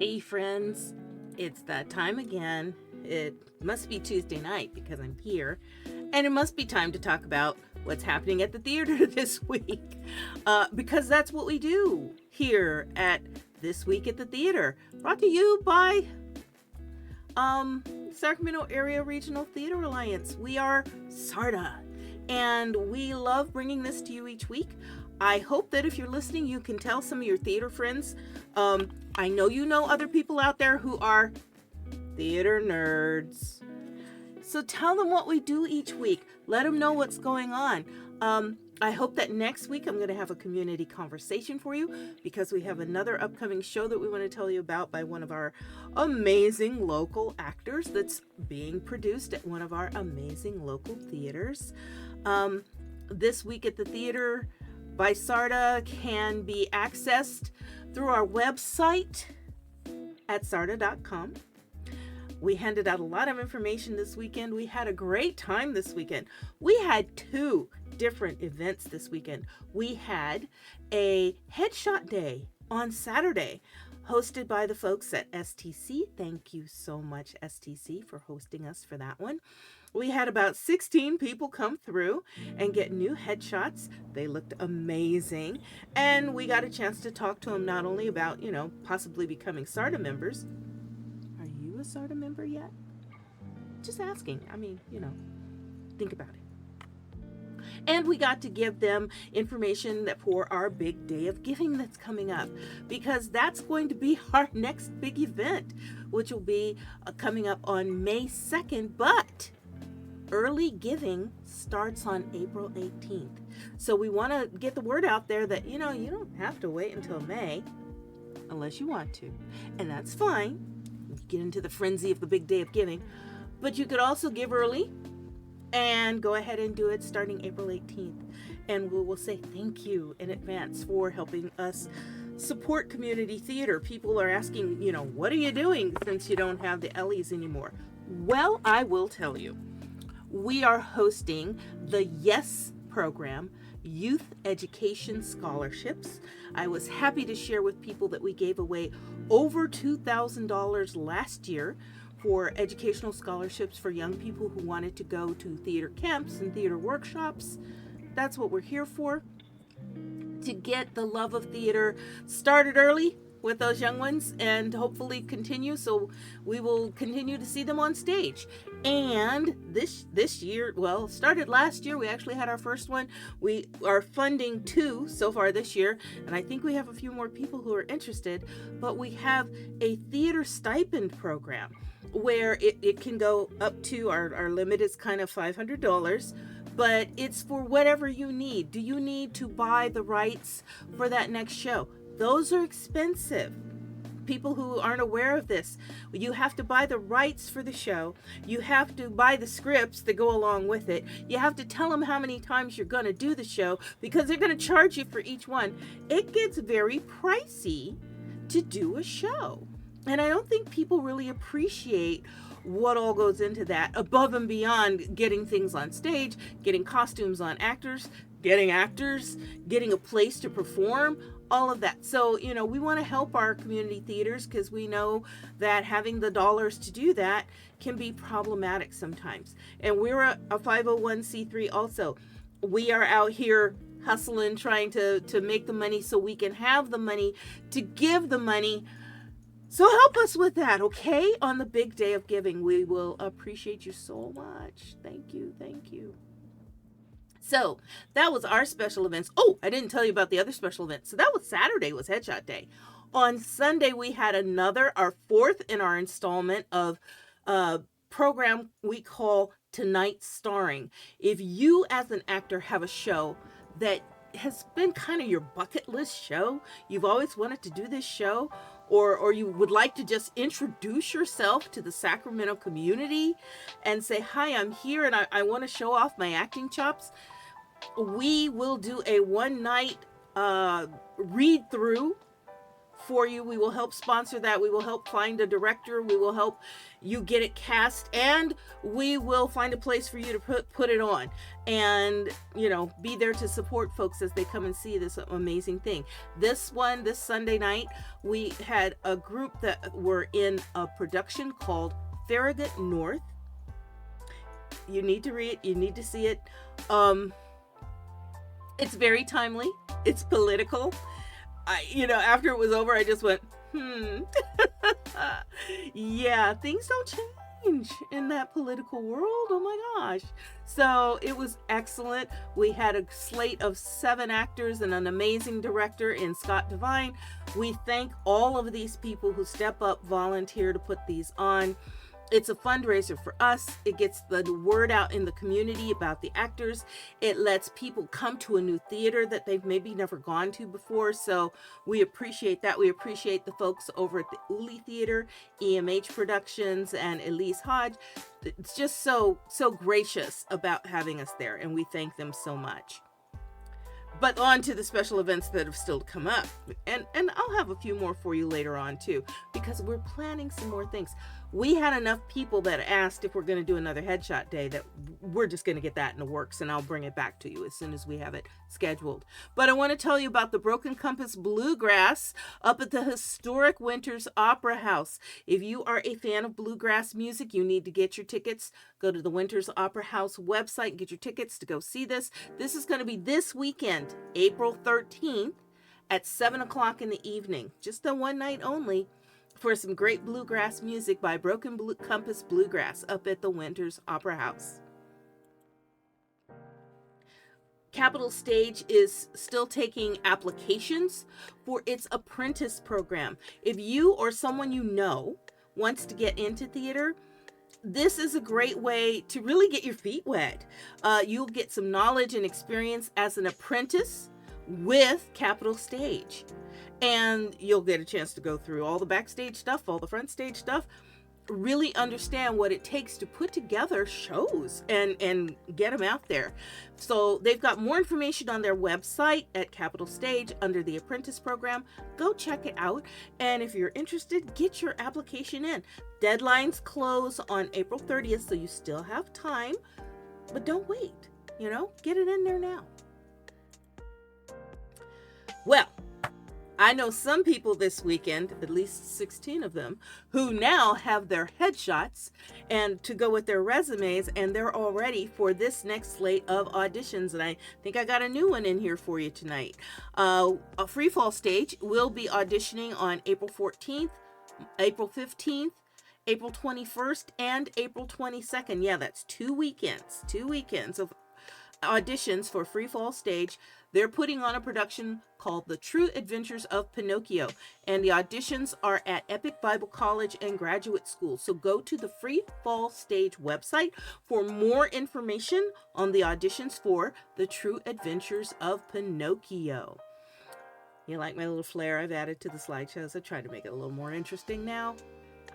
Hey friends, it's that time again. It must be Tuesday night because I'm here, and it must be time to talk about what's happening at the theater this week, because that's what we do here at This Week at the Theater, brought to you by Sacramento Area Regional Theater Alliance. We are SARTA, and we love bringing this to you each week. I hope that if you're listening, you can tell some of your theater friends. I know you know other people out there who are theater nerds. So tell them what we do each week. Let them know what's going on. I hope that next week I'm going to have a community conversation for you because we have another upcoming show that we want to tell you about by one of our amazing local actors that's being produced at one of our amazing local theaters. This Week at the Theater by SARTA can be accessed through our website at sarta.com. We handed out a lot of information this weekend. We had a great time this weekend. We had 2 different events this weekend. We had a headshot day on Saturday, hosted by the folks at STC. Thank you so much, STC, for hosting us for that one. We had about 16 people come through and get new headshots. They looked amazing. And we got a chance to talk to them not only about, possibly becoming SARTA members. Are you a SARTA member yet? Just asking. I mean, think about it. And we got to give them information that for our big day of giving that's coming up, because that's going to be our next big event, which will be coming up on May 2nd. But early giving starts on April 18th. So we want to get the word out there that, you don't have to wait until May unless you want to. And that's fine. You get into the frenzy of the big day of giving. But you could also give early and go ahead and do it starting April 18th. And we will say thank you in advance for helping us support community theater. People are asking, what are you doing since you don't have the Ellies anymore? Well, I will tell you. We are hosting the YES program, Youth Education Scholarships. I was happy to share with people that we gave away over $2,000 last year for educational scholarships for young people who wanted to go to theater camps and theater workshops. That's what we're here for, to get the love of theater started early with those young ones and hopefully continue, so we will continue to see them on stage. And this year, well, started last year, we actually had our first one. We are funding 2 so far this year, and I think we have a few more people who are interested, but we have a theater stipend program where it can go up to, our limit is kind of $500, but it's for whatever you need. Do you need to buy the rights for that next show? Those are expensive. People who aren't aware of this, you have to buy the rights for the show. You have to buy the scripts that go along with it. You have to tell them how many times you're going to do the show, because they're going to charge you for each one. It gets very pricey to do a show. And I don't think people really appreciate what all goes into that, above and beyond getting things on stage, getting costumes on actors, getting a place to perform, all of that. So, we want to help our community theaters, because we know that having the dollars to do that can be problematic sometimes. And we're a 501c3 also. We are out here hustling, trying to make the money so we can have the money to give the money. So help us with that, okay? On the big day of giving, we will appreciate you so much. Thank you, thank you. So that was our special events. Oh, I didn't tell you about the other special event. So that was Saturday, was Headshot Day. On Sunday, we had our 4th in our installment of a program we call Tonight Starring. If you as an actor have a show that has been kind of your bucket list show, you've always wanted to do this show, or you would like to just introduce yourself to the Sacramento community and say, hi, I'm here and I want to show off my acting chops, we will do a one-night read through for you. We will help sponsor that. We will help find a director. We will help you get it cast, and we will find a place for you to put it on, and be there to support folks as they come and see this amazing thing. This Sunday night, we had a group that were in a production called Farragut North. You need to read, you need to see it. It's very timely. It's political. After it was over, I just went, yeah, things don't change in that political world. Oh my gosh. So it was excellent. We had a slate of 7 actors and an amazing director in Scott Devine. We thank all of these people who step up, volunteer to put these on. It's a fundraiser for us. It gets the word out in the community about the actors. It lets people come to a new theater that they've maybe never gone to before. So we appreciate that. We appreciate the folks over at the Uli Theater, EMH Productions, and Elise Hodge. It's just so gracious about having us there, and we thank them so much. But on to the special events that have still to come up. And I'll have a few more for you later on too, because we're planning some more things. we had enough people that asked if we're going to do another headshot day that we're just going to get that in the works, and I'll bring it back to you as soon as we have it scheduled. But I want to tell you about the Broken Compass Bluegrass up at the historic Winters Opera House. If you are a fan of bluegrass music, you need to get your tickets. Go to the Winters Opera House website and get your tickets to go see this. This is going to be this weekend, April 13th at 7 o'clock in the evening. Just a one night only, for some great bluegrass music by Compass Bluegrass up at the Winters Opera House. Capitol Stage is still taking applications for its apprentice program. If you or someone you know wants to get into theater, this is a great way to really get your feet wet. You'll get some knowledge and experience as an apprentice with Capitol Stage. And you'll get a chance to go through all the backstage stuff, all the front stage stuff, really understand what it takes to put together shows and get them out there. So they've got more information on their website at Capitol Stage under the apprentice program. Go check it out. And if you're interested, get your application in. Deadlines close on April 30th, so you still have time, but don't wait, get it in there now. Well, I know some people this weekend, at least 16 of them, who now have their headshots and to go with their resumes, and they're all ready for this next slate of auditions. And I think I got a new one in here for you tonight. A Free Fall Stage will be auditioning on April 14th, April 15th, April 21st, and April 22nd. Yeah, that's 2 weekends of auditions for Free Fall Stage. They're putting on a production called The True Adventures of Pinocchio, and the auditions are at Epic Bible College and Graduate School. So go to the Free Fall Stage website for more information on the auditions for The True Adventures of Pinocchio. You like my little flair I've added to the slideshows? I tried to make it a little more interesting now.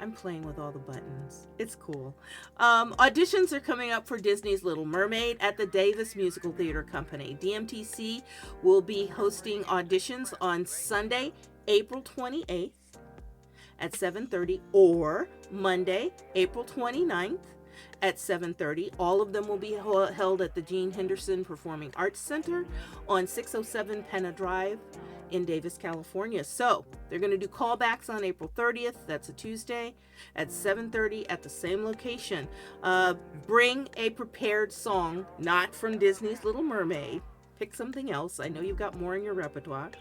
I'm playing with all the buttons. It's cool. Auditions are coming up for Disney's Little Mermaid at the Davis Musical Theater Company. DMTC will be hosting auditions on Sunday, April 28th at 7:30, or Monday, April 29th at 7:30. All of them will be held at the Gene Henderson Performing Arts Center on 607 Penna Drive in Davis, California. So they're going to do callbacks on April 30th. That's a Tuesday at 7:30 at the same location. Bring a prepared song, not from Disney's Little Mermaid. Pick something else. I know you've got more in your repertoire.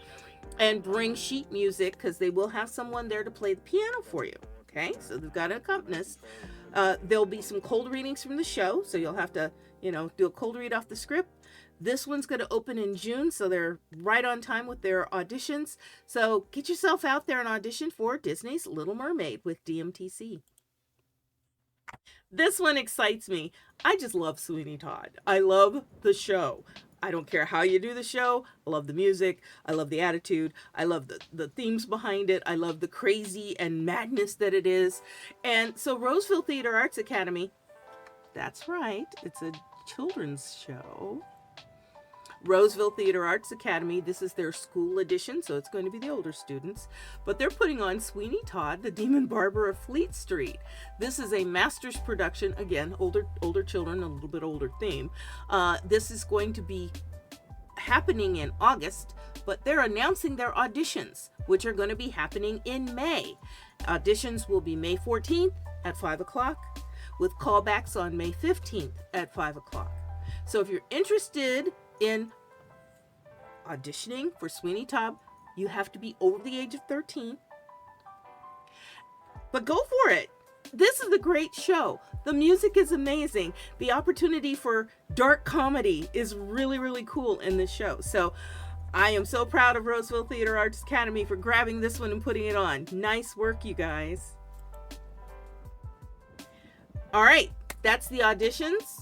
And bring sheet music, because they will have someone there to play the piano for you. Okay, so they've got an accompanist. There'll be some cold readings from the show, so you'll have to, do a cold read off the script. This one's going to open in June, so they're right on time with their auditions. So get yourself out there and audition for Disney's Little Mermaid with DMTC. This one excites me. I just love Sweeney Todd. I love the show. I don't care how you do the show. I love the music. I love the attitude. I love the themes behind it. I love the crazy and madness that it is. And so Roseville Theater Arts Academy, that's right, it's a children's show. Roseville Theater Arts Academy, this is their school edition, so it's going to be the older students, but they're putting on Sweeney Todd, the Demon Barber of Fleet Street. This is a master's production, again, older children, a little bit older theme. This is going to be happening in August, but they're announcing their auditions, which are going to be happening in May. Auditions will be May 14th at 5 o'clock, with callbacks on May 15th at 5 o'clock. So if you're interested in auditioning for Sweeney Todd, you have to be over the age of 13. But go for it. This is a great show. The music is amazing. The opportunity for dark comedy is really, really cool in this show. So I am so proud of Roseville Theater Arts Academy for grabbing this one and putting it on. Nice work, you guys. All right, that's the auditions.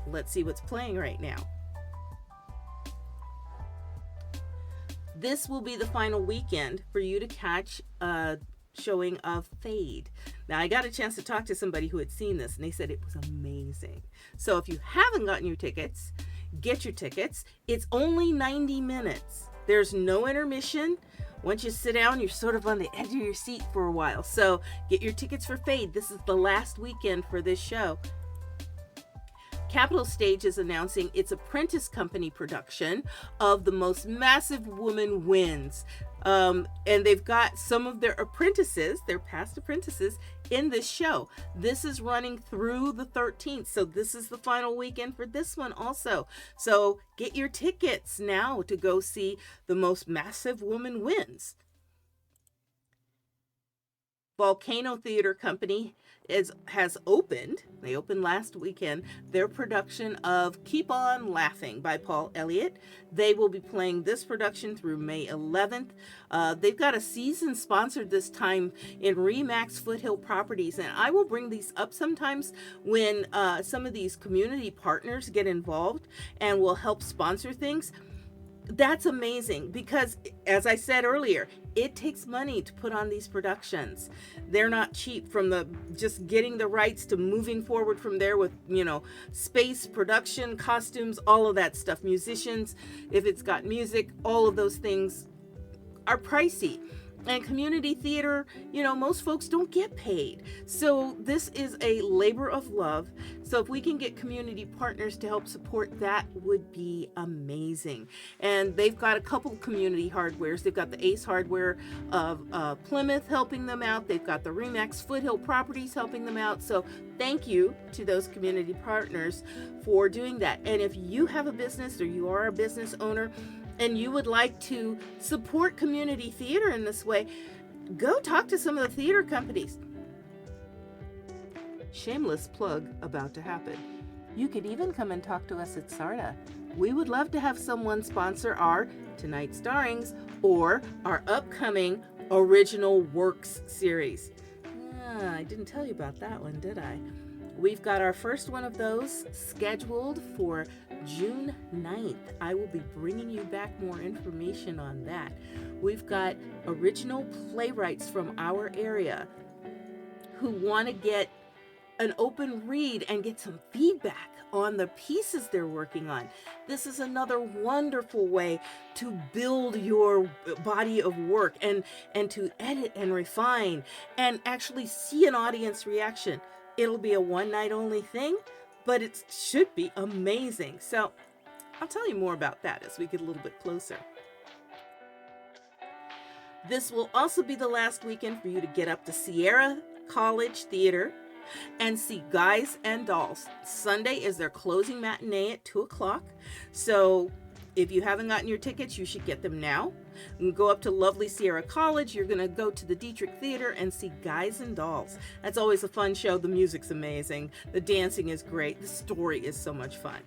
Let's see what's playing right now. This will be the final weekend for you to catch a showing of Fade. Now, I got a chance to talk to somebody who had seen this, and they said it was amazing. So if you haven't gotten your tickets, get your tickets. It's only 90 minutes. There's no intermission. once you sit down, you're sort of on the edge of your seat for a while. So get your tickets for Fade. This is the last weekend for this show. Capitol Stage is announcing its Apprentice Company production of The Most Massive Woman Wins. And they've got some of their apprentices, their past apprentices, in this show. This is running through the 13th. So this is the final weekend for this one also. So get your tickets now to go see The Most Massive Woman Wins. Volcano Theater Company has opened, they opened last weekend, their production of Keep On Laughing by Paul Elliott. They will be playing this production through May 11th. They've got a season sponsored this time in Remax Foothill Properties, and I will bring these up sometimes when some of these community partners get involved and will help sponsor things. That's amazing because, as I said earlier, it takes money to put on these productions. They're not cheap, from the just getting the rights to moving forward from there with, space, production, costumes, all of that stuff. Musicians, if it's got music, all of those things are pricey. And community theater, most folks don't get paid. So this is a labor of love. So if we can get community partners to help support, that would be amazing. And they've got a couple community hardwares. They've got the Ace Hardware of Plymouth helping them out. They've got the Remax Foothill Properties helping them out. So thank you to those community partners for doing that. And if you have a business or you are a business owner, and you would like to support community theater in this way, go talk to some of the theater companies. Shameless plug about to happen. You could even come and talk to us at SARTA. We would love to have someone sponsor our Tonight's Starrings or our upcoming Original Works series. I didn't tell you about that one, did I? We've got our first one of those scheduled for June 9th. I will be bringing you back more information on that. We've got original playwrights from our area who want to get an open read and get some feedback on the pieces they're working on. This is another wonderful way to build your body of work and to edit and refine and actually see an audience reaction. It'll be a one night only thing, but it should be amazing. So I'll tell you more about that as we get a little bit closer. This will also be the last weekend for you to get up to Sierra College Theater and see Guys and Dolls. Sunday is their closing matinee at 2 o'clock. So if you haven't gotten your tickets, you should get them now. You can go up to lovely Sierra College. You're going to go to the Dietrich Theater and see Guys and Dolls. That's always a fun show. The music's amazing. The dancing is great. The story is so much fun.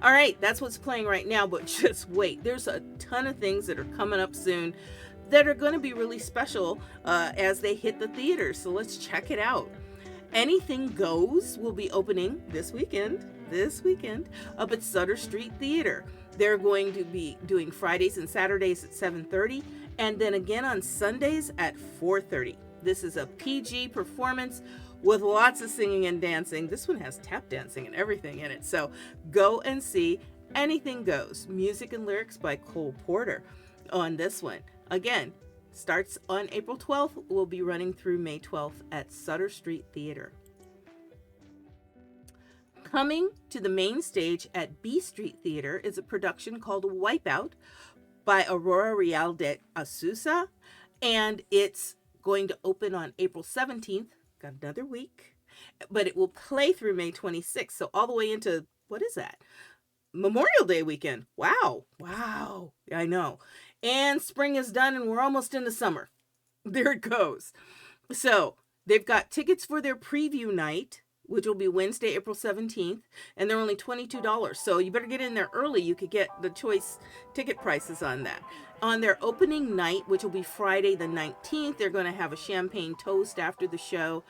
All right, that's what's playing right now, but just wait. There's a ton of things that are coming up soon that are going to be really special as they hit the theaters. So let's check it out. Anything Goes will be opening this weekend up at Sutter Street Theater. They're going to be doing Fridays and Saturdays at 7:30 and then again on Sundays at 4:30. This is a PG performance with lots of singing and dancing. This one has tap dancing and everything in it. So go and see Anything Goes, music and lyrics by Cole Porter on this one. Again, starts on April 12th, will be running through May 12th at Sutter Street Theater. Coming to the main stage at B Street Theater is a production called Wipeout by Aurora Real de Azusa, and it's going to open on April 17th, got another week, but it will play through May 26th, so all the way into, what is that? Memorial Day weekend. Wow, I know. And spring is done and we're almost into summer. There it goes. So they've got tickets for their preview night, which will be Wednesday, April 17th, and they're only $22. So you better get in there early. You could get the choice ticket prices on that. On their opening night, which will be Friday the 19th, they're going to have a champagne toast after the show.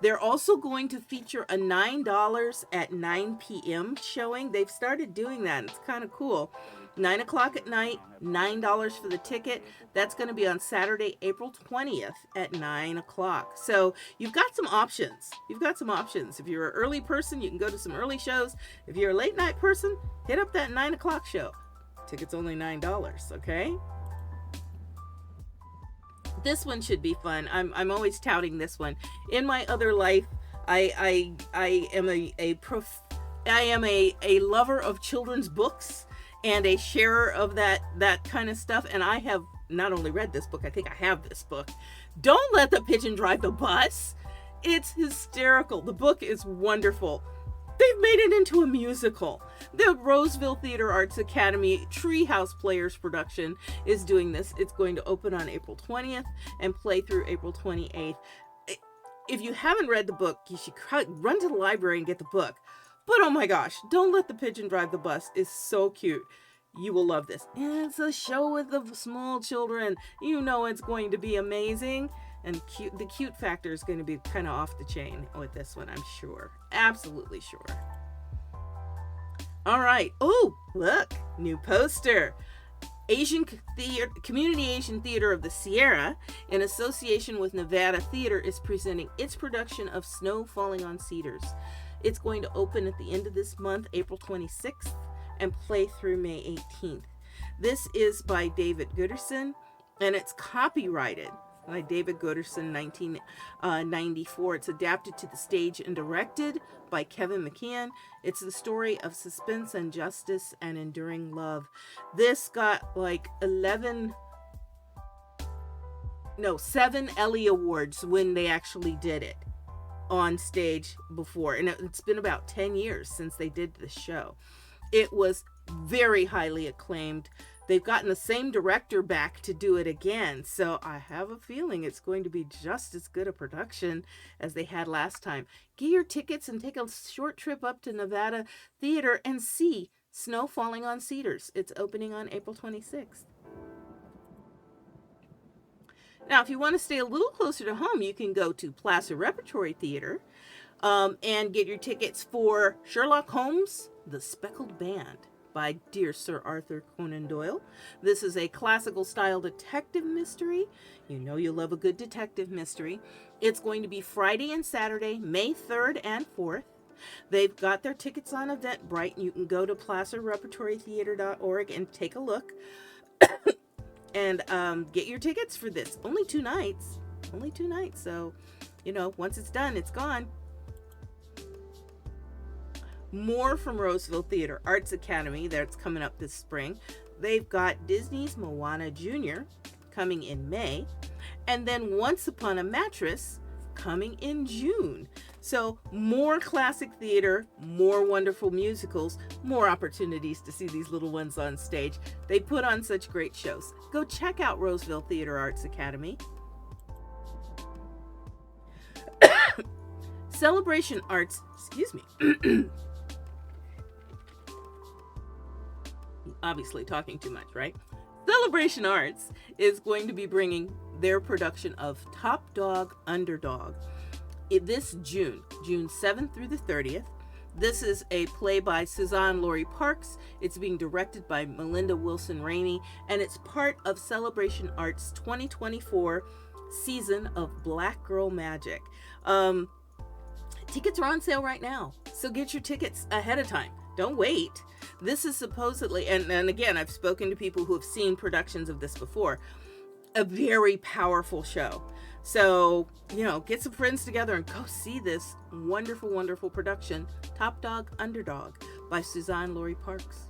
They're also going to feature a $9 at 9 p.m. showing. They've started doing that. It's kind of cool. 9 o'clock at night, $9 for the ticket. That's going to be on Saturday, April 20th at 9 o'clock. So you've got some options. If you're an early person, you can go to some early shows. If you're a late night person, hit up that 9 o'clock show. Ticket's only $9, okay? This one should be fun. I'm always touting this one. In my other life, I am a lover of children's books and a sharer of that kind of stuff. And I have not only read this book, I think I have this book. Don't Let the Pigeon Drive the Bus. It's hysterical. The book is wonderful. They've made it into a musical. The Roseville Theater Arts Academy Treehouse Players production is doing this. It's going to open on April 20th and play through April 28th. If you haven't read the book, you should run to the library and get the book. But oh my gosh, Don't Let the Pigeon Drive the Bus is so cute. You will love this. And it's a show with the small children. You know it's going to be amazing. And the cute factor is going to be kind of off the chain with this one, I'm sure. Absolutely sure. All right. Oh, look, new poster. Community Asian Theater of the Sierra, in association with Nevada Theater, is presenting its production of Snow Falling on Cedars. It's going to open at the end of this month, April 26th, and play through May 18th. This is by David Gooderson, and it's copyrighted by David Gooderson, 1994. It's adapted to the stage and directed by Kevin McKeon. It's the story of suspense and justice and enduring love. This got like 7 Ellie Awards when they actually did it on stage before. And it's been about 10 years since they did this show. It was very highly acclaimed. They've gotten the same director back to do it again, so I have a feeling it's going to be just as good a production as they had last time. Get your tickets and take a short trip up to Nevada Theater and see Snow Falling on Cedars. It's opening on April 26th. Now, if you want to stay a little closer to home, you can go to Plaza Repertory Theater and get your tickets for Sherlock Holmes, The Speckled Band, by dear Sir Arthur Conan Doyle. This is a classical style detective mystery. You know you love a good detective mystery. It's going to be Friday and Saturday, May 3rd and 4th. They've got their tickets on Eventbrite. You can go to plazarepertorytheater.org and take a look and get your tickets for this. Only 2 nights. So, once it's done, it's gone. More from Roseville Theater Arts Academy that's coming up this spring. They've got Disney's Moana Jr. coming in May, and then Once Upon a Mattress coming in June. So more classic theater, more wonderful musicals, more opportunities to see these little ones on stage. They put on such great shows. Go check out Roseville Theater Arts Academy. Celebration Arts, obviously talking too much, right? Celebration Arts is going to be bringing their production of Top Dog Underdog this June 7th through the 30th. This is a play by Suzanne Laurie Parks. It's being directed by Melinda Wilson Rainey, and it's part of Celebration Arts 2024 season of Black Girl Magic. Tickets are on sale right now, so get your tickets ahead of time. Don't wait. This is supposedly, and again, I've spoken to people who have seen productions of this before, a very powerful show. So, get some friends together and go see this wonderful, wonderful production, Top Dog Underdog by Suzanne Laurie Parks.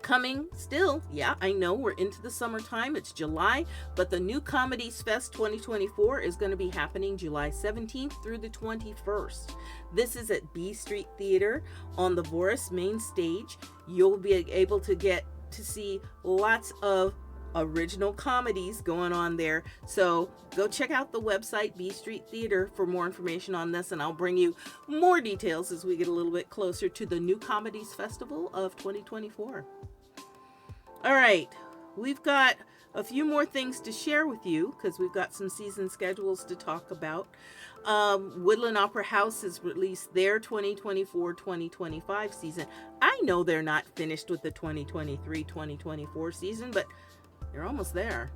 Coming still, I know we're into the summertime, it's July, but the New Comedies Fest 2024 is going to be happening July 17th through the 21st. This is at B Street Theater on the Boris main stage. You'll be able to get to see lots of original comedies going on there. So go check out the website, B Street Theater, for more information on this, and I'll bring you more details as we get a little bit closer to the New Comedies Festival of 2024. All right, we've got a few more things to share with you because we've got some season schedules to talk about. Woodland Opera House has released their 2024-2025 season. I know they're not finished with the 2023-2024 season, but they're almost there.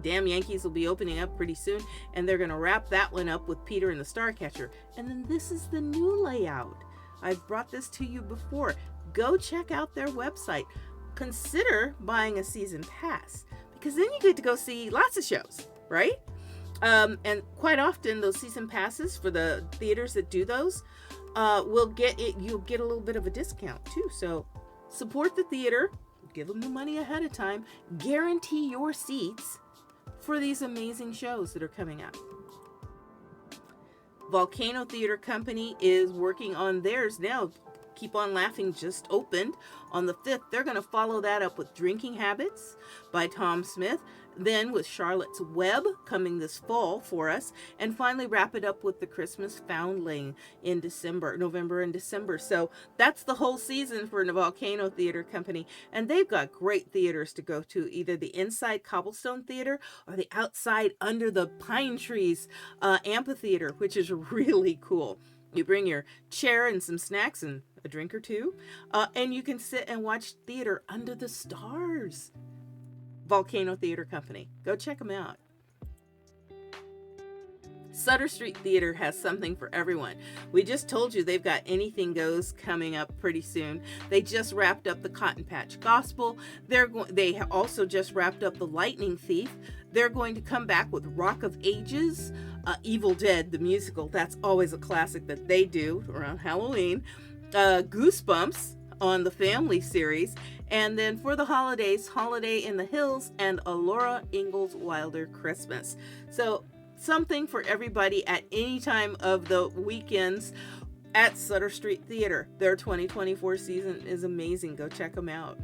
Damn Yankees will be opening up pretty soon, and they're going to wrap that one up with Peter and the Starcatcher. And then this is the new layout I've brought this to you before. Go check out their website. Consider buying a season pass, because then you get to go see lots of shows, right? And quite often those season passes for the theaters that do those will get it. You'll get a little bit of a discount too. So support the theater, give them the money ahead of time, guarantee your seats for these amazing shows that are coming up. Volcano Theater Company is working on theirs now. Keep on Laughing just opened on the 5th. They're going to follow that up with Drinking Habits by Tom Smith, then with Charlotte's Web coming this fall for us, and finally wrap it up with the Christmas Foundling in November and December. So that's the whole season for the Volcano Theater Company, and they've got great theaters to go to, either the inside Cobblestone Theater or the outside Under the Pine Trees amphitheater, which is really cool. You bring your chair and some snacks and a drink or two, and you can sit and watch theater under the stars. Volcano Theater Company. Go check them out. Sutter Street Theater has something for everyone. We just told you they've got Anything Goes coming up pretty soon. They just wrapped up the Cotton Patch Gospel. They also just wrapped up the Lightning Thief. They're going to come back with Rock of Ages, Evil Dead, the musical. That's always a classic that they do around Halloween. Goosebumps on the Family series. And then for the holidays, Holiday in the Hills and a Laura Ingalls Wilder Christmas. So something for everybody at any time of the weekends at Sutter Street Theater. Their 2024 season is amazing. Go check them out.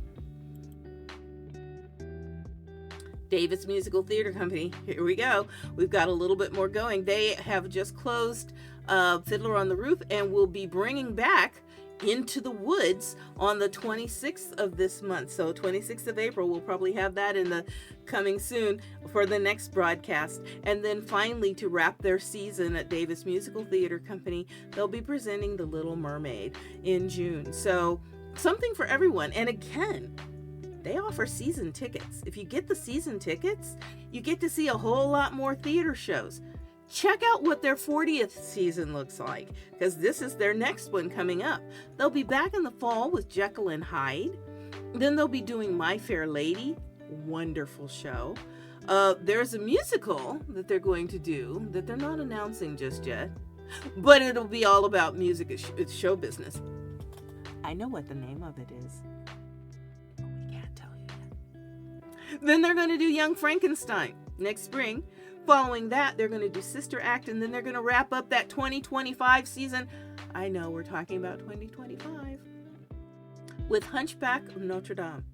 Davis Musical Theater Company. Here we go. We've got a little bit more going. They have just closed Fiddler on the Roof and will be bringing back Into the Woods on the 26th of this month. So 26th of April, we'll probably have that in the coming soon for the next broadcast. And then finally, to wrap their season at Davis Musical Theater Company, they'll be presenting The Little Mermaid in June. So something for everyone. And again, they offer season tickets. If you get the season tickets, you get to see a whole lot more theater shows. Check out what their 40th season looks like, because this is their next one coming up. They'll be back in the fall with Jekyll and Hyde. Then they'll be doing My Fair Lady. Wonderful show. There's a musical that they're going to do that they're not announcing just yet, but it'll be all about music. It's show business. I know what the name of it is. We can't tell you yet. Then they're going to do Young Frankenstein next spring. Following that, they're going to do Sister Act, and then they're going to wrap up that 2025 season. I know we're talking about 2025 with Hunchback of Notre Dame.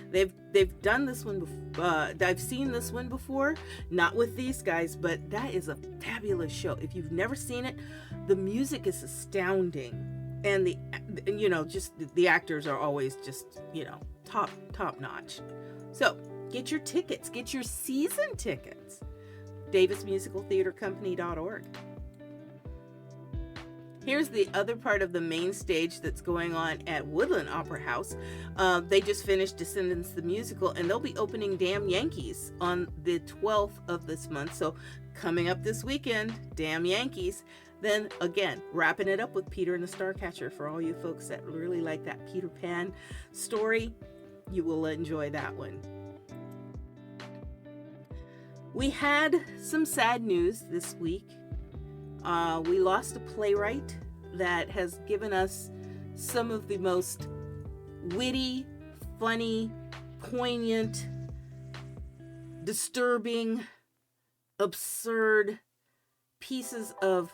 They've done this one before. I've seen this one before, not with these guys, but that is a fabulous show. If you've never seen it, the music is astounding, and the actors are always just top notch. So get your tickets, get your season tickets. DavisMusicalTheaterCompany.org. Here's the other part of the main stage that's going on at Woodland Opera House. They just finished Descendants the Musical, and they'll be opening Damn Yankees on the 12th of this month. So coming up this weekend, Damn Yankees. Then again, wrapping it up with Peter and the Starcatcher. For all you folks that really like that Peter Pan story, you will enjoy that one. We had some sad news this week. We lost a playwright that has given us some of the most witty, funny, poignant, disturbing, absurd pieces of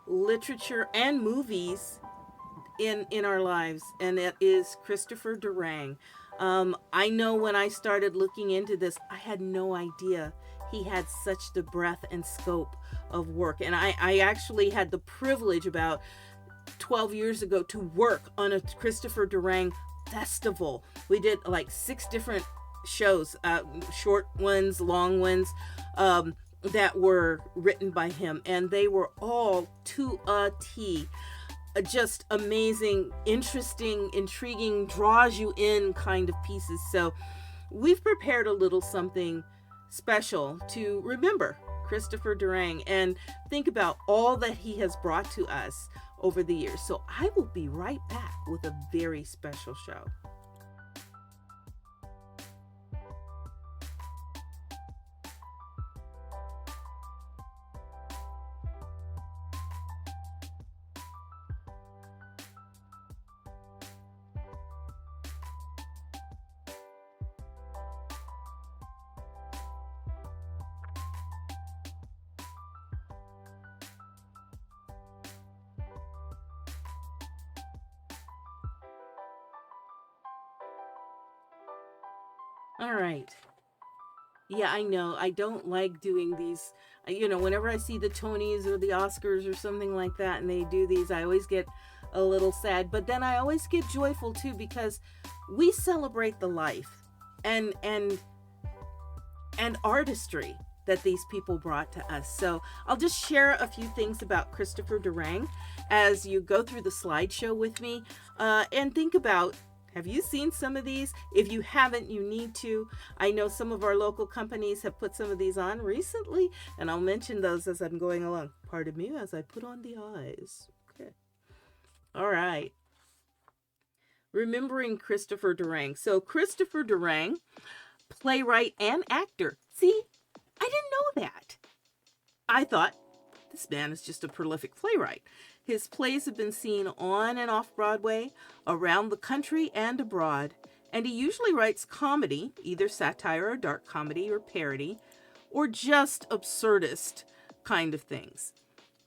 literature and movies in our lives, and that is Christopher Durang. I know when I started looking into this, I had no idea he had such the breadth and scope of work. And I actually had the privilege about 12 years ago to work on a Christopher Durang festival. We did like 6 different shows, short ones, long ones, that were written by him. And they were all to a T. Just amazing, interesting, intriguing, draws you in kind of pieces. So we've prepared a little something special to remember Christopher Durang and think about all that he has brought to us over the years. So I will be right back with a very special show. All right. Yeah, I know. I don't like doing these. Whenever I see the Tonys or the Oscars or something like that and they do these, I always get a little sad. But then I always get joyful too, because we celebrate the life and artistry that these people brought to us. So I'll just share a few things about Christopher Durang as you go through the slideshow with me, and think about, have you seen some of these? If you haven't, you need to. I know some of our local companies have put some of these on recently, and I'll mention those as I'm going along. Pardon me as I put on the eyes. Okay. All right. Remembering Christopher Durang. So Christopher Durang, playwright and actor. See, I didn't know that. I thought this man is just a prolific playwright. His plays have been seen on and off Broadway, around the country and abroad, and he usually writes comedy, either satire or dark comedy or parody, or just absurdist kind of things.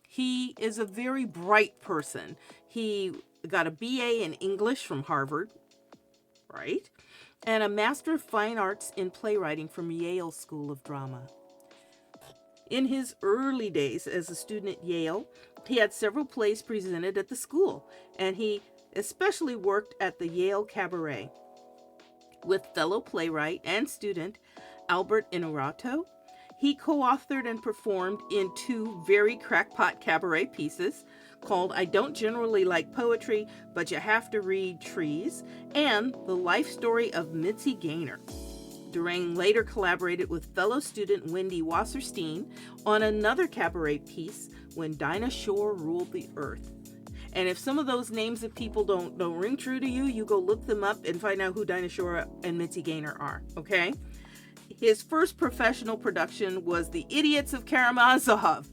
He is a very bright person. He got a BA in English from Harvard, right? And a Master of Fine Arts in Playwriting from Yale School of Drama. In his early days as a student at Yale, he had several plays presented at the school, and he especially worked at the Yale Cabaret with fellow playwright and student Albert Innamorato. He co-authored and performed in 2 very crackpot cabaret pieces called I Don't Generally Like Poetry, But You Have to Read Trees, and The Life Story of Mitzi Gaynor. Durang later collaborated with fellow student Wendy Wasserstein on another cabaret piece, When Dinah Shore Ruled the Earth. And if some of those names of people don't ring true to you, you go look them up and find out who Dinah Shore and Mitzi Gaynor are, okay? His first professional production was The Idiots of Karamazov.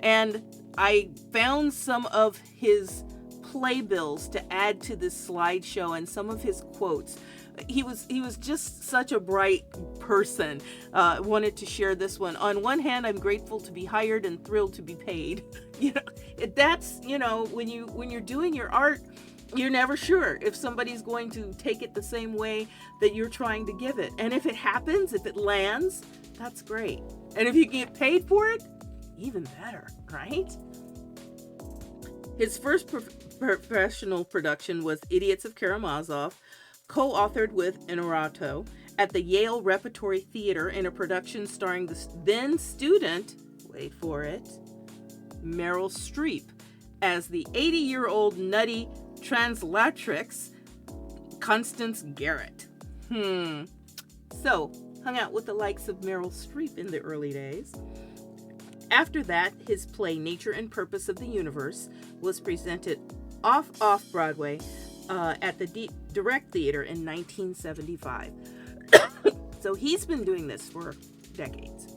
And I found some of his playbills to add to this slideshow and some of his quotes. He was just such a bright person. Wanted to share this one. On one hand, I'm grateful to be hired and thrilled to be paid. That's when you're doing your art, you're never sure if somebody's going to take it the same way that you're trying to give it. And if it happens, if it lands, that's great. And if you get paid for it, even better, right? His first professional production was Idiots of Karamazov, co-authored with Innamorato at the Yale Repertory Theater in a production starring the then student, wait for it, Meryl Streep, as the 80-year-old nutty translatrix Constance Garrett. So, hung out with the likes of Meryl Streep in the early days. After that, his play Nature and Purpose of the Universe was presented off-Broadway at the Direct Theater in 1975. So he's been doing this for decades.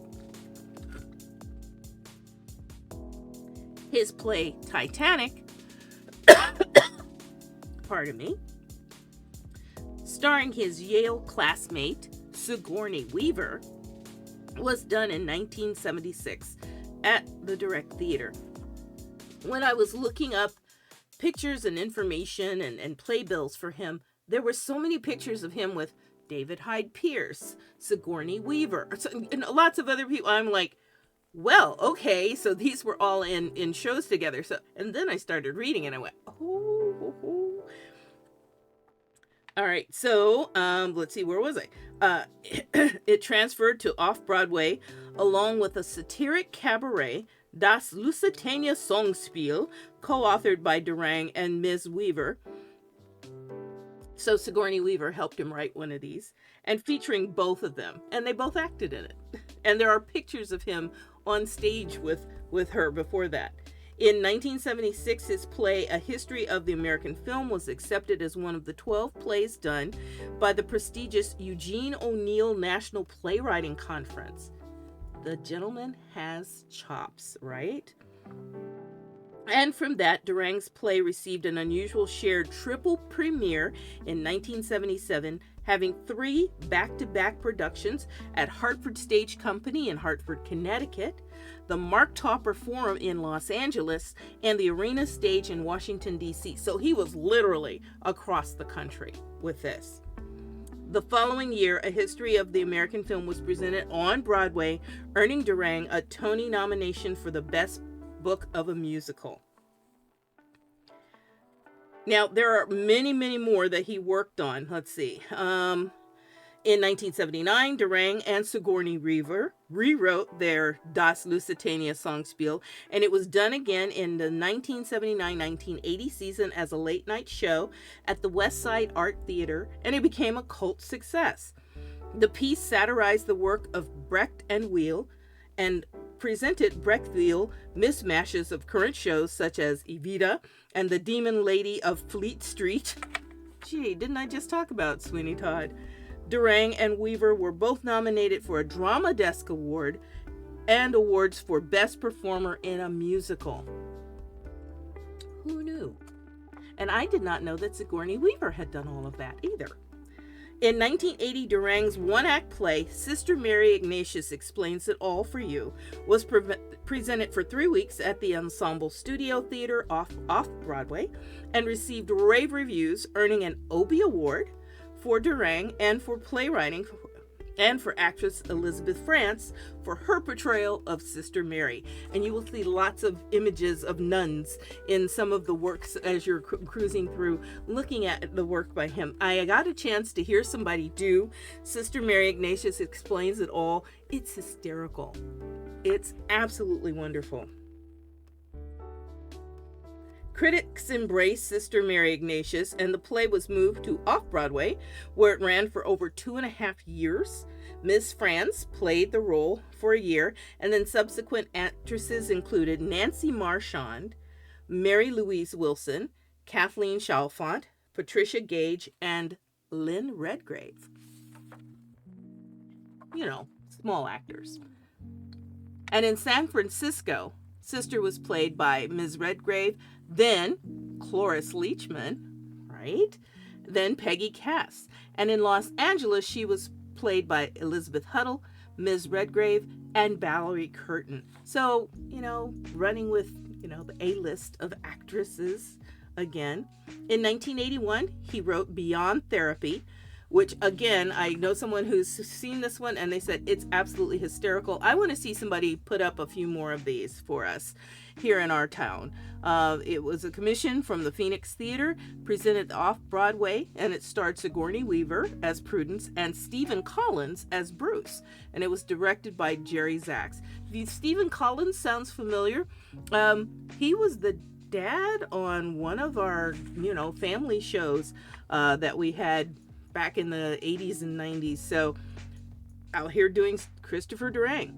His play Titanic, pardon me, starring his Yale classmate Sigourney Weaver, was done in 1976 at the Direct Theater. When I was looking up pictures and information and playbills for him, there were so many pictures of him with David Hyde Pierce, Sigourney Weaver, and lots of other people. I'm like, well, okay, so these were all in shows together. So, and then I started reading and I went, oh. All right, so let's see, where was I? It transferred to off-Broadway along with a satiric cabaret, Das Lusitania Songspiel, co-authored by Durang and Ms. Weaver. So Sigourney Weaver helped him write one of these, and featuring both of them, and they both acted in it. And there are pictures of him on stage with her before that. In 1976, his play, A History of the American Film, was accepted as one of the 12 plays done by the prestigious Eugene O'Neill National Playwriting Conference. The gentleman has chops, right? And from that, Durang's play received an unusual shared triple premiere in 1977, having 3 back-to-back productions at Hartford Stage Company in Hartford, Connecticut, the Mark Topper Forum in Los Angeles, and the Arena Stage in Washington, D.C. So he was literally across the country with this. The following year, A History of the American Film was presented on Broadway, earning Durang a Tony nomination for the Best Book of a Musical. Now, there are many, many more that he worked on. Let's see. In 1979, Durang and Sigourney Weaver rewrote their Das Lusitania Songspiel, and it was done again in the 1979-1980 season as a late-night show at the West Side Art Theater, and it became a cult success. The piece satirized the work of Brecht and Weil, and presented Brecht-Weil mismatches of current shows such as Evita and The Demon Lady of Fleet Street. Gee, didn't I just talk about Sweeney Todd? Durang and Weaver were both nominated for a Drama Desk Award and awards for Best Performer in a Musical. Who knew? And I did not know that Sigourney Weaver had done all of that either. In 1980, Durang's one-act play, Sister Mary Ignatius Explains It All for You, was presented for 3 weeks at the Ensemble Studio Theater off-Broadway and received rave reviews, earning an Obie Award for Durang and for playwriting, and for actress Elizabeth France for her portrayal of Sister Mary. And you will see lots of images of nuns in some of the works as you're cruising through looking at the work by him. I got a chance to hear somebody do Sister Mary Ignatius Explains It All. It's hysterical. It's absolutely wonderful. Critics embraced Sister Mary Ignatius, and the play was moved to off-Broadway, where it ran for over 2.5 years. Ms. France played the role for a year, and then subsequent actresses included Nancy Marchand, Mary Louise Wilson, Kathleen Chalfant, Patricia Gage, and Lynn Redgrave. You know, small actors. And in San Francisco, Sister was played by Ms. Redgrave, then Cloris Leachman, right? Then Peggy Cass. And in Los Angeles, she was played by Elizabeth Huddle, Ms. Redgrave, and Valerie Curtin. So, running with, the A-list of actresses again. In 1981, he wrote Beyond Therapy, which, again, I know someone who's seen this one, and they said it's absolutely hysterical. I want to see somebody put up a few more of these for us here in our town. It was a commission from the Phoenix Theater, presented off-Broadway, and it starred Sigourney Weaver as Prudence and Stephen Collins as Bruce. And it was directed by Jerry Zaks. Stephen Collins sounds familiar. He was the dad on one of our, family shows that we had back in the 80s and 90s. So out here doing Christopher Durang.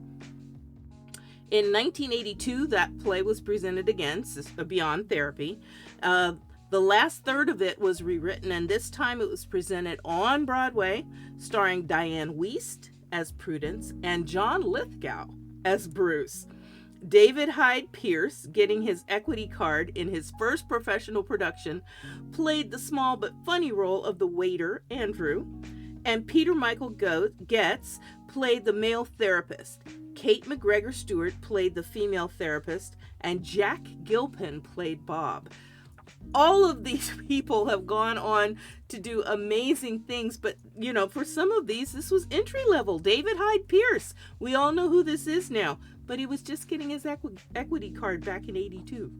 In 1982, that play was presented again, Beyond Therapy. The last third of it was rewritten, and this time it was presented on Broadway, starring Diane Wiest as Prudence and John Lithgow as Bruce. David Hyde Pierce, getting his equity card in his first professional production, played the small but funny role of the waiter, Andrew, and Peter Michael Getz played the male therapist. Kate McGregor Stewart played the female therapist, and Jack Gilpin played Bob. All of these people have gone on to do amazing things, but, for some of these, this was entry level. David Hyde Pierce, we all know who this is now, but he was just getting his equity card back in 82.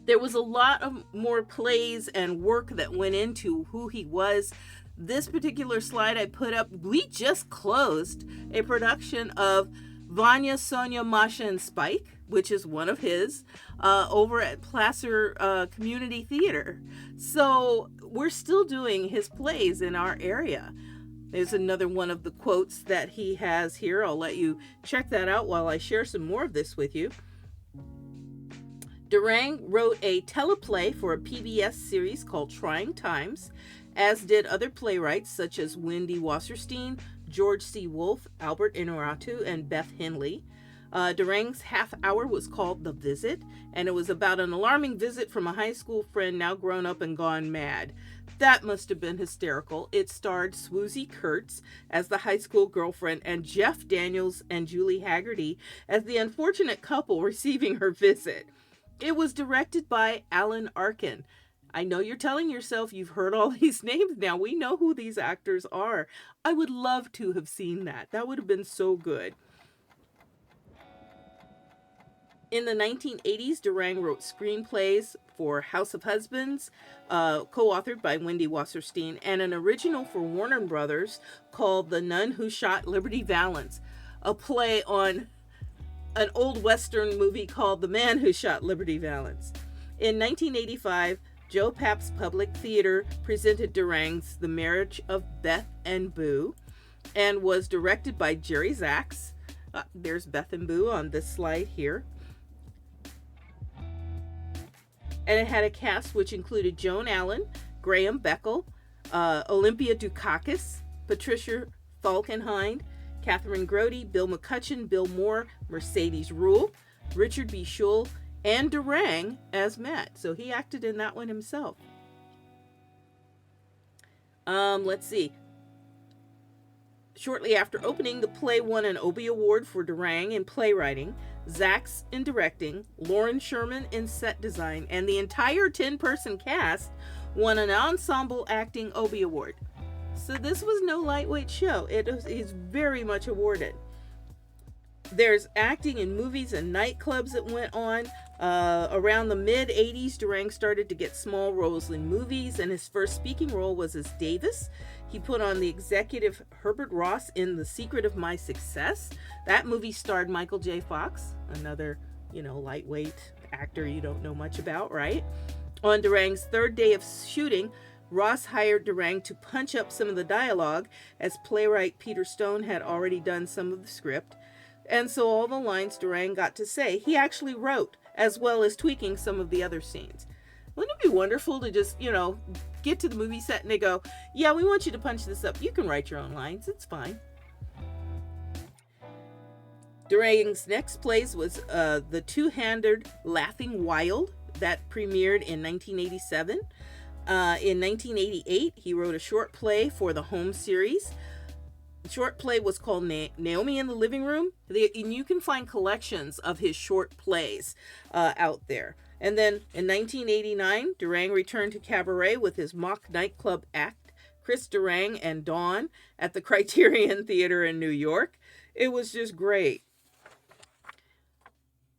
There was a lot of more plays and work that went into who he was. This particular slide I put up, we just closed a production of Vanya, Sonia, Masha, and Spike, which is one of his, over at Placer Community Theater. So we're still doing his plays in our area. There's another one of the quotes that he has here. I'll let you check that out while I share some more of this with you. Durang wrote a teleplay for a PBS series called Trying Times, as did other playwrights such as Wendy Wasserstein, George C. Wolfe, Albert Inarritu, and Beth Henley. Durang's half hour was called The Visit, and it was about an alarming visit from a high school friend now grown up and gone mad. That must have been hysterical. It starred Swoosie Kurtz as the high school girlfriend and Jeff Daniels and Julie Haggerty as the unfortunate couple receiving her visit. It was directed by Alan Arkin. I know you're telling yourself you've heard all these names now. We know who these actors are. I would love to have seen that. That would have been so good. In the 1980s, Durang wrote screenplays for House of Husbands, co-authored by Wendy Wasserstein, and an original for Warner Brothers called The Nun Who Shot Liberty Valance, a play on an old Western movie called The Man Who Shot Liberty Valance. In 1985, Joe Papp's Public Theater presented Durang's The Marriage of Beth and Boo, and was directed by Jerry Zaks. There's Beth and Boo on this slide here. And it had a cast which included Joan Allen, Graham Beckel, Olympia Dukakis, Patricia Falkenhind, Catherine Grody, Bill McCutcheon, Bill Moore, Mercedes Ruehl, Richard B. Schull, and Durang as Matt. So he acted in that one himself. Let's see. Shortly after opening, the play won an Obie Award for Durang in playwriting, Zaks in directing, Lauren Sherman in set design, and the entire 10-person cast won an ensemble acting Obie Award. So this was no lightweight show. It is very much awarded. There's acting in movies and nightclubs that went on. Around the mid-80s, Durang started to get small roles in movies, and his first speaking role was as Davis. He put on the executive Herbert Ross in The Secret of My Success. That movie starred Michael J. Fox, another, lightweight actor you don't know much about, right? On Durang's third day of shooting, Ross hired Durang to punch up some of the dialogue, as playwright Peter Stone had already done some of the script. And so all the lines Durang got to say, he actually wrote, as well as tweaking some of the other scenes. Wouldn't it be wonderful to just, get to the movie set and they go, yeah, we want you to punch this up. You can write your own lines. It's fine. Durang's next plays was The Two-Handed Laughing Wild, that premiered in 1987. In 1988, he wrote a short play for the Home series. The short play was called Naomi in the Living Room. And you can find collections of his short plays out there. And then in 1989, Durang returned to cabaret with his mock nightclub act, Chris Durang and Dawn, at the Criterion Theater in New York. It was just great.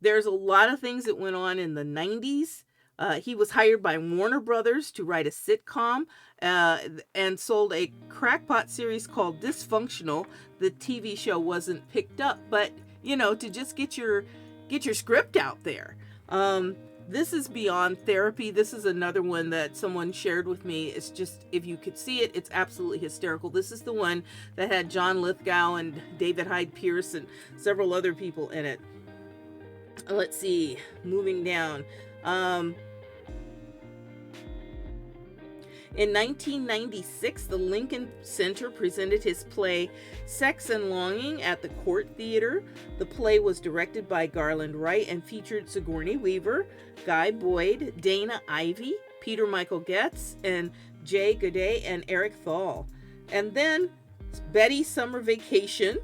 There's a lot of things that went on in the 90s. He was hired by Warner Brothers to write a sitcom and sold a crackpot series called Dysfunctional. The TV show wasn't picked up, but, to just get your script out there. This is Beyond Therapy. This is another one that someone shared with me. It's just, if you could see it, it's absolutely hysterical. This is the one that had John Lithgow and David Hyde Pierce and several other people in it. Let's see, moving down. In 1996, the Lincoln Center presented his play Sex and Longing at the Court Theater. The play was directed by Garland Wright and featured Sigourney Weaver, Guy Boyd, Dana Ivey, Peter Michael Getz, and Jay Gaudet and Eric Thal. And then Betty's Summer Vacation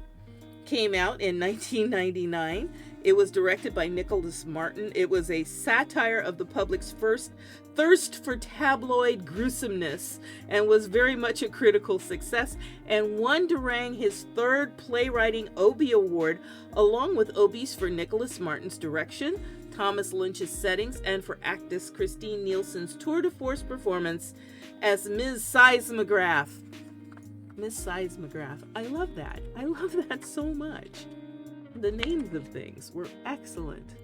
came out in 1999. It was directed by Nicholas Martin. It was a satire of the public's first thirst for tabloid gruesomeness and was very much a critical success, and won Durang his third playwriting Obie Award, along with Obies for Nicholas Martin's direction, Thomas Lynch's settings, and for actress Christine Nielsen's tour de force performance as Ms. Seismograph. Miss Seismograph. I love that. I love that so much. The names of things were excellent.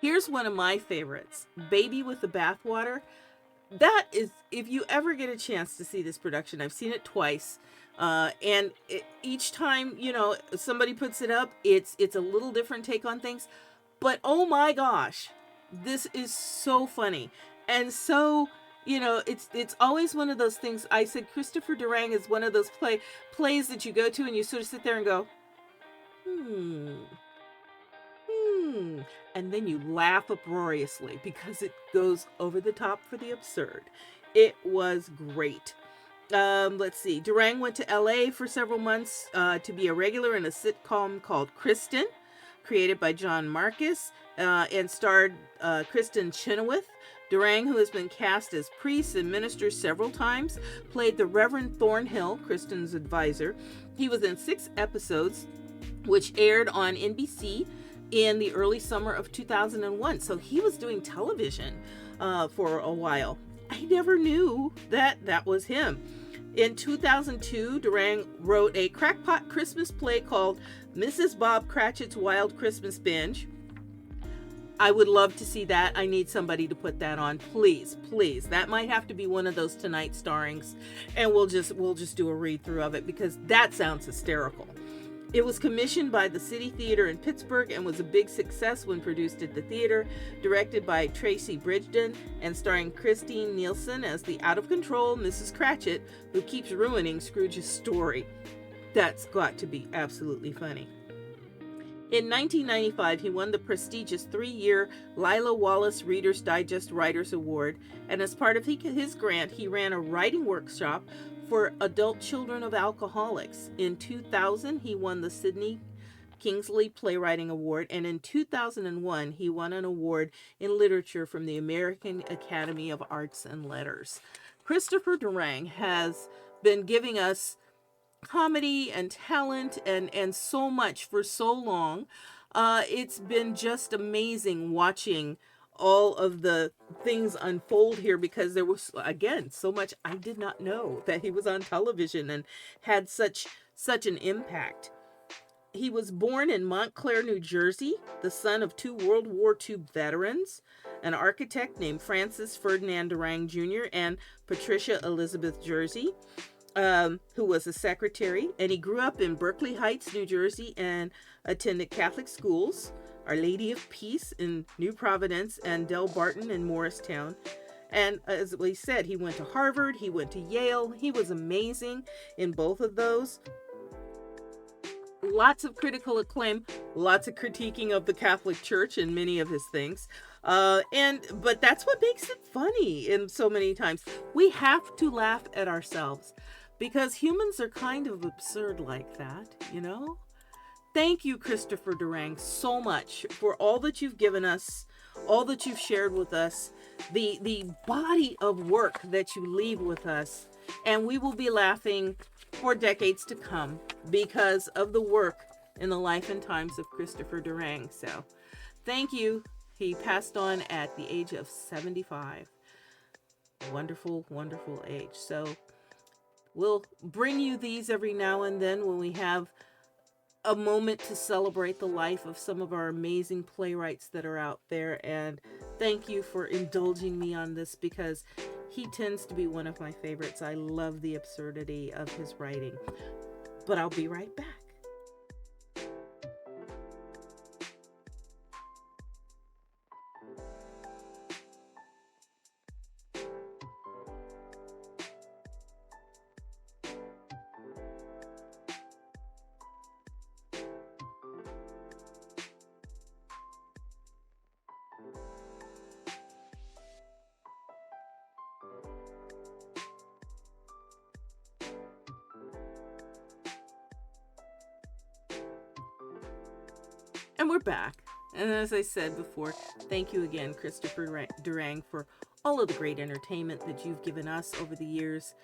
Here's one of my favorites, Baby with the Bathwater. That is, if you ever get a chance to see this production, I've seen it twice. Each time, somebody puts it up, it's a little different take on things. But oh my gosh, this is so funny. And so, it's always one of those things. I said Christopher Durang is one of those plays that you go to and you sort of sit there and go, hmm, hmm. And then you laugh uproariously because it goes over the top for the absurd. It was great. Let's see. Durang went to LA for several months to be a regular in a sitcom called Kristen, created by John Marcus, and starred Kristen Chenoweth. Durang, who has been cast as priest and minister several times, played the Reverend Thornhill, Kristen's advisor. He was in 6 episodes, which aired on NBC in the early summer of 2001. So he was doing television for a while. I never knew that was him. In 2002, Durang wrote a crackpot Christmas play called Mrs. Bob Cratchit's Wild Christmas Binge. I would love to see that. I need somebody to put that on. Please, please. That might have to be one of those Tonight starrings, and we'll just do a read through of it because that sounds hysterical. It was commissioned by the City Theater in Pittsburgh and was a big success when produced at the theater, directed by Tracy Bridgden and starring Christine Nielsen as the out-of-control Mrs. Cratchit who keeps ruining Scrooge's story. That's got to be absolutely funny. In 1995, he won the prestigious 3-year Lila Wallace Reader's Digest Writers Award, and as part of his grant, he ran a writing workshop for adult children of alcoholics. In 2000, he won the Sidney Kingsley Playwriting Award, and in 2001, he won an award in literature from the American Academy of Arts and Letters. Christopher Durang has been giving us comedy and talent and so much for so long. It's been just amazing watching all of the things unfold here because there was, again, so much I did not know that he was on television and had such an impact. He was born in Montclair, New Jersey, the son of 2 World War II veterans, an architect named Francis Ferdinand Durang Jr. and Patricia Elizabeth Jersey, who was a secretary, and he grew up in Berkeley Heights, New Jersey, and attended Catholic schools, Our Lady of Peace in New Providence, and Del Barton in Morristown. And as we said, he went to Harvard, he went to Yale. He was amazing in both of those. Lots of critical acclaim, lots of critiquing of the Catholic Church in many of his things. But that's what makes it funny in so many times. We have to laugh at ourselves because humans are kind of absurd like that, Thank you, Christopher Durang, so much for all that you've given us, all that you've shared with us, the body of work that you leave with us. And we will be laughing for decades to come because of the work in the life and times of Christopher Durang. So thank you. He passed on at the age of 75. Wonderful, wonderful age. So we'll bring you these every now and then when we have a moment to celebrate the life of some of our amazing playwrights that are out there. And thank you for indulging me on this because he tends to be one of my favorites. I love the absurdity of his writing. But I'll be right back. And we're back. And as I said before, thank you again, Christopher Durang, for all of the great entertainment that you've given us over the years.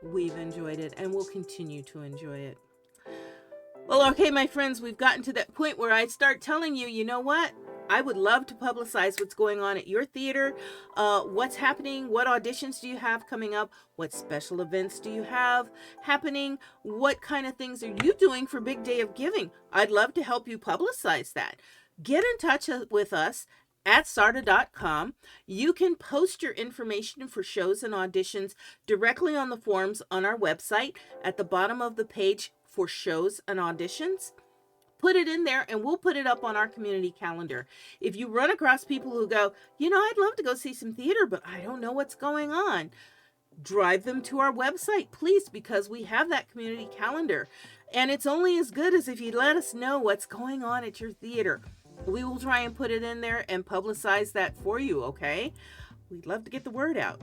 We've enjoyed it and we'll continue to enjoy it. Well, okay, my friends, we've gotten to that point where I start telling you, you know what? I would love to publicize what's going on at your theater, what's happening, what auditions do you have coming up, what special events do you have happening, what kind of things are you doing for Big Day of Giving? I'd love to help you publicize that. Get in touch with us at sarda.com. You can post your information for shows and auditions directly on the forms on our website at the bottom of the page for shows and auditions. Put it in there and we'll put it up on our community calendar. If you run across people who go, I'd love to go see some theater, but I don't know what's going on, drive them to our website, please, because we have that community calendar. And it's only as good as if you let us know what's going on at your theater. We will try and put it in there and publicize that for you, okay? We'd love to get the word out.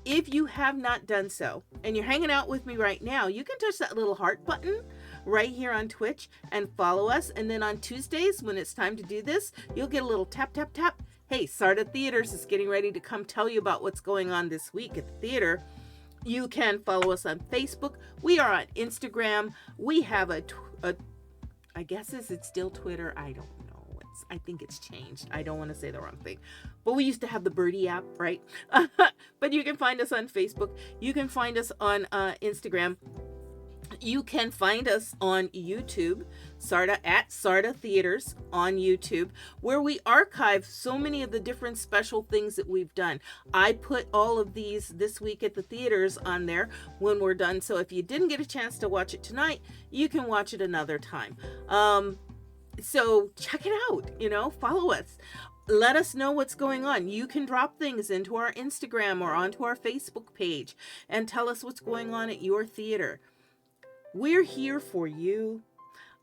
If you have not done so, and you're hanging out with me right now, you can touch that little heart button right here on Twitch and follow us. And then on Tuesdays, when it's time to do this, you'll get a little tap, tap, tap. Hey, Sarda Theaters is getting ready to come tell you about what's going on this week at the theater. You can follow us on Facebook. We are on Instagram. We have I guess it's still Twitter. I don't know. I think it's changed. I don't want to say the wrong thing. But we used to have the Birdie app, right? But you can find us on Facebook. You can find us on Instagram. You can find us on YouTube, at Sarda Theaters on YouTube, where we archive so many of the different special things that we've done. I put all of these this week at the theaters on there when we're done. So if you didn't get a chance to watch it tonight, you can watch it another time. So check it out, follow us. Let us know what's going on. You can drop things into our Instagram or onto our Facebook page and tell us what's going on at your theater. We're here for you.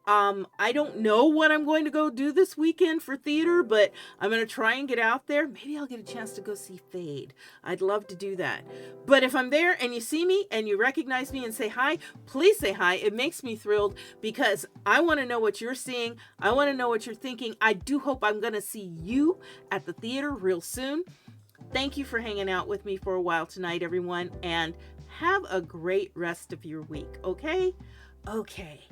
I don't know what I'm going to go do this weekend for theater, but I'm going to try and get out there. Maybe I'll get a chance to go see Fade. I'd love to do that. But if I'm there and you see me and you recognize me and say hi, please say hi. It makes me thrilled because I want to know what you're seeing. I want to know what you're thinking. I do hope I'm going to see you at the theater real soon. Thank you for hanging out with me for a while tonight, everyone, and have a great rest of your week, okay? Okay.